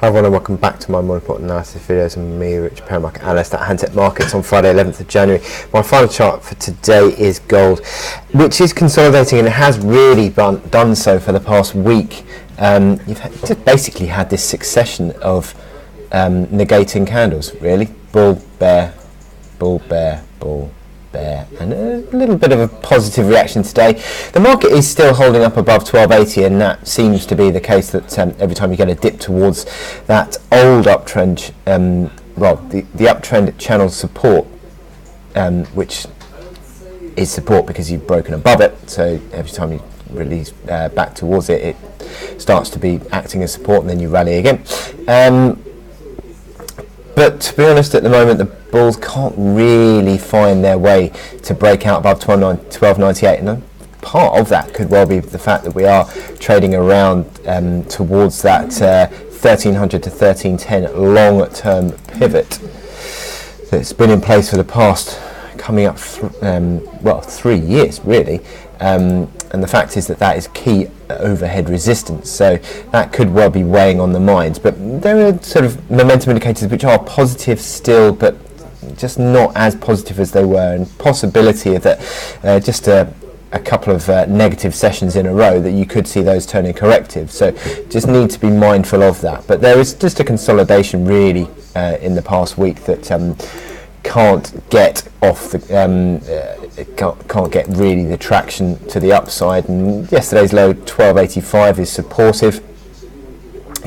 Hi everyone and welcome back to my morning report analysis videos and me, Rich Perry, market analyst at Hantec Markets on Friday 11th of January. My final chart for today is gold, which is consolidating, and it has really done so for the past week. You've just basically had this succession of negating candles, really. Bull, bear, bull, bear, bull, bear, and a little bit of a positive reaction today. The market is still holding up above 1280, and that seems to be the case that every time you get a dip towards that old uptrend, the uptrend channel support, which is support because you've broken above it, so every time you release back towards it, it starts to be acting as support, and then you rally again. But to be honest, at the moment, the bulls can't really find their way to break out above 1298, and part of that could well be the fact that we are trading around towards that 1300 to 1310 long-term pivot that's been in place for the past coming up 3 years really, and the fact is that is key overhead resistance, so that could well be weighing on the minds. But there are sort of momentum indicators which are positive still, but just not as positive as they were, and possibility of that just a couple of negative sessions in a row that you could see those turning corrective, so just need to be mindful of that. But there is just a consolidation really in the past week that can't get off the can't get really the traction to the upside, and yesterday's low 1285 is supportive,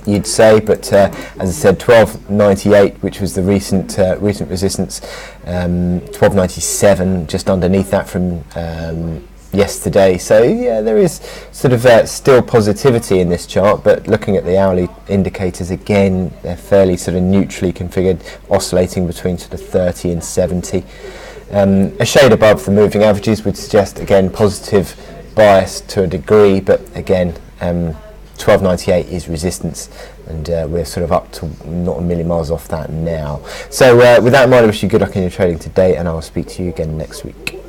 you'd say, but as I said, 1298, which was the recent resistance, 1297 just underneath that from yesterday. So yeah, there is sort of still positivity in this chart, but looking at the hourly indicators again, they're fairly sort of neutrally configured, oscillating between sort of 30 and 70. A shade above the moving averages would suggest again positive bias to a degree, but again 1298 is resistance, and we're sort of up to not a million miles off that now. So with that in mind, I wish you good luck in your trading today, and I will speak to you again next week.